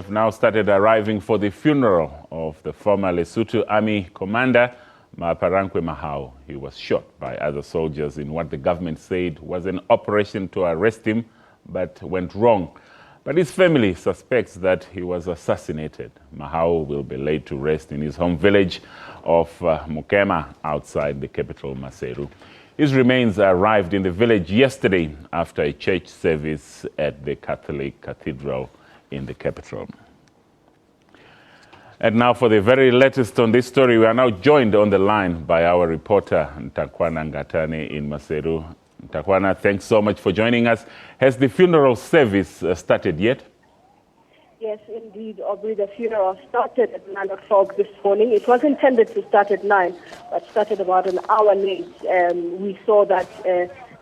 have now started arriving for the funeral of the former Lesotho Army commander, Maaparankoe Mahao. He was shot by other soldiers in what the government said was an operation to arrest him, but went wrong. But his family suspects that he was assassinated. Mahao will be laid to rest in his home village of Mokema outside the capital, Maseru. His remains arrived in the village yesterday after a church service at the Catholic Cathedral in the capital. And now for the very latest on this story, we are now joined on the line by our reporter, Nthakoana Ngatane in Maseru. Nthakoana, thanks so much for joining us. Has the funeral service started yet? Yes, indeed, Aubrey. The funeral started at 9 o'clock this morning. It was intended to start at 9, but started about an hour late. We saw that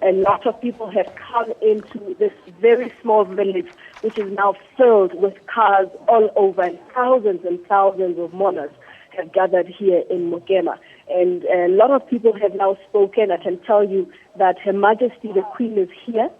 a lot of people have come into this very small village, which is now filled with cars all over, and thousands of mourners have gathered here in Mokema. And a lot of people have now spoken. I can tell you that Her Majesty the Queen is here.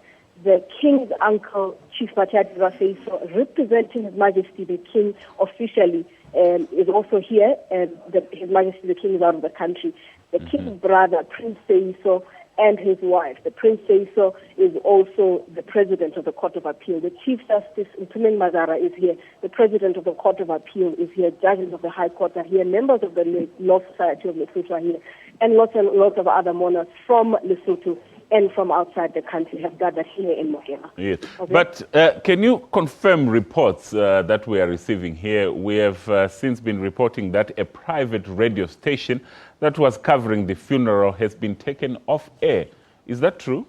The King's uncle, Chief Mathiati Raseiso, representing His Majesty the King officially, is also here. His Majesty the King is out of the country. The King's brother, Prince Seiso, and his wife. The Prince Seiso is also the President of the Court of Appeal. The Chief Justice, Nthakoana Ngatane, is here. The President of the Court of Appeal is here. Judges of the High Court are here. Members of the Law Society of Lesotho are here. And lots of other mourners from Lesotho and from outside the country have gathered here in Mokema. Yes. Okay. But can you confirm reports that we are receiving here? We have since been reporting that a private radio station that was covering the funeral has been taken off air. Is that true?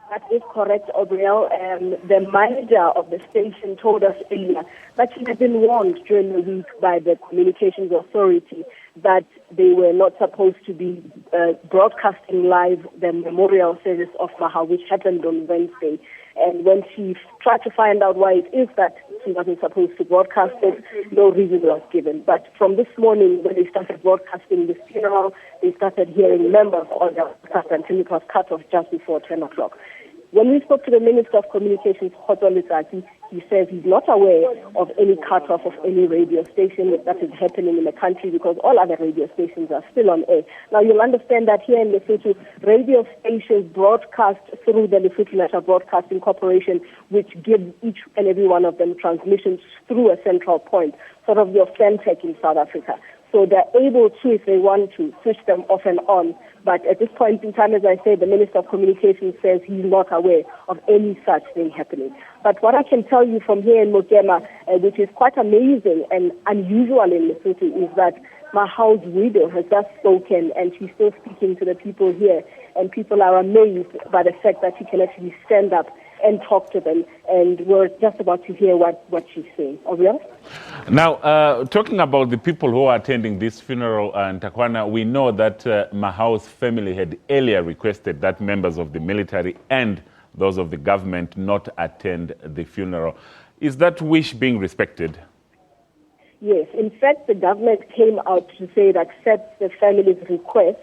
That is correct, Aubriel. The manager of the station told us earlier that she had been warned during the week by the Communications Authority that they were not supposed to be broadcasting live the memorial service of Mahao, which happened on Wednesday. And when she tried to find out why it is that she wasn't supposed to broadcast it, no reason was given. But from this morning, when they started broadcasting the funeral, they started hearing members on the broadcast until it was cut off just before 10 o'clock. When we spoke to the Minister of Communications, he says he's not aware of any cut-off of any radio station that is happening in the country because all other radio stations are still on air. Now, you'll understand that here in Lesotho, radio stations broadcast through the Lesotho National Broadcasting Corporation, which gives each and every one of them transmissions through a central point, sort of your Fentech in South Africa. So they're able to, if they want to, switch them off and on. But at this point in time, as I said, the Minister of Communications says he's not aware of any such thing happening. But what I can tell you from here in Mokema, which is quite amazing and unusual in Lesotho, is that Mahao's widow has just spoken and she's still speaking to the people here. And people are amazed by the fact that she can actually stand up and talk to them. And we're just about to hear what she's saying. Oriel? Now, talking about the people who are attending this funeral, Nthakoana, we know that Mahao's family had earlier requested that members of the military and those of the government not attend the funeral. Is that wish being respected? Yes. In fact, the government came out to say it accepts the family's request.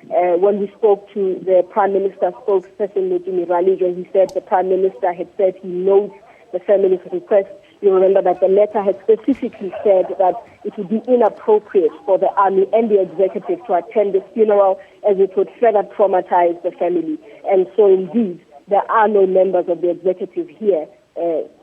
When we spoke to the Prime Minister's spokesperson, he said the Prime Minister had said he notes the family's request. You remember that the letter had specifically said that it would be inappropriate for the army and the executive to attend the funeral as it would further traumatize the family. And so indeed, there are no members of the executive here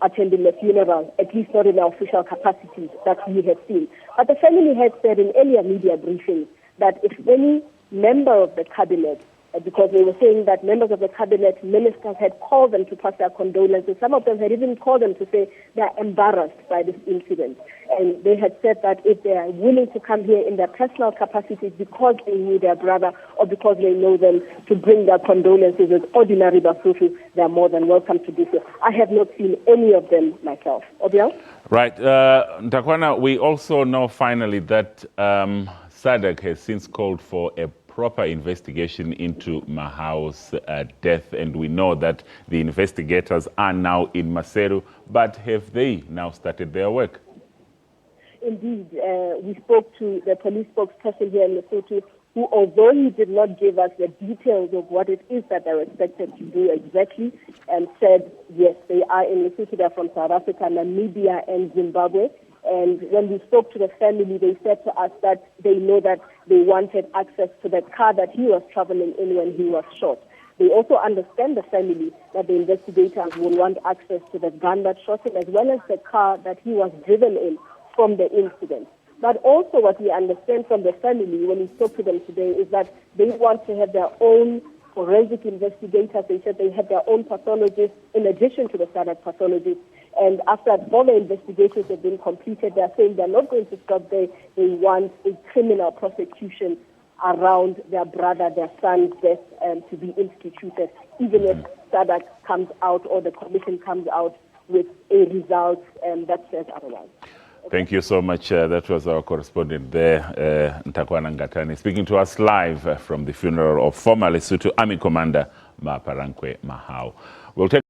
attending the funeral, at least not in the official capacities that we have seen. But the family had said in earlier media briefings that if any member of the cabinet, because they were saying that members of the cabinet, ministers had called them to pass their condolences. Some of them had even called them to say they are embarrassed by this incident. And they had said that if they are willing to come here in their personal capacities because they knew their brother or because they know them to bring their condolences as ordinary Basotho, they are more than welcome to do so. I have not seen any of them myself. Obiang? Right. Nthakoana, we also know finally that SADC has since called for a proper investigation into Mahao's death, and we know that the investigators are now in Maseru, but have they now started their work? Indeed, we spoke to the police spokesperson here in Lesotho who, although he did not give us the details of what it is that they're expected to do exactly, said, yes, they are in Lesotho, they're from South Africa, Namibia, and Zimbabwe. And when we spoke to the family, they said to us that they know that they wanted access to the car that he was traveling in when he was shot. They also understand, the family, that the investigators will want access to the gun that shot him, as well as the car that he was driven in from the incident. But also what we understand from the family when we spoke to them today is that they want to have their own forensic investigators. They said they have their own pathologists in addition to the standard pathologists. And after all the investigations have been completed, they're saying they're not going to stop there. They want a criminal prosecution around their brother, their son's death, to be instituted, even if SADC comes out or the commission comes out with a result that says otherwise. Thank you so much. That was our correspondent there, Nthakoana Ngatane, speaking to us live from the funeral of former Lesotho Army Commander Maaparankoe Mahao. We'll take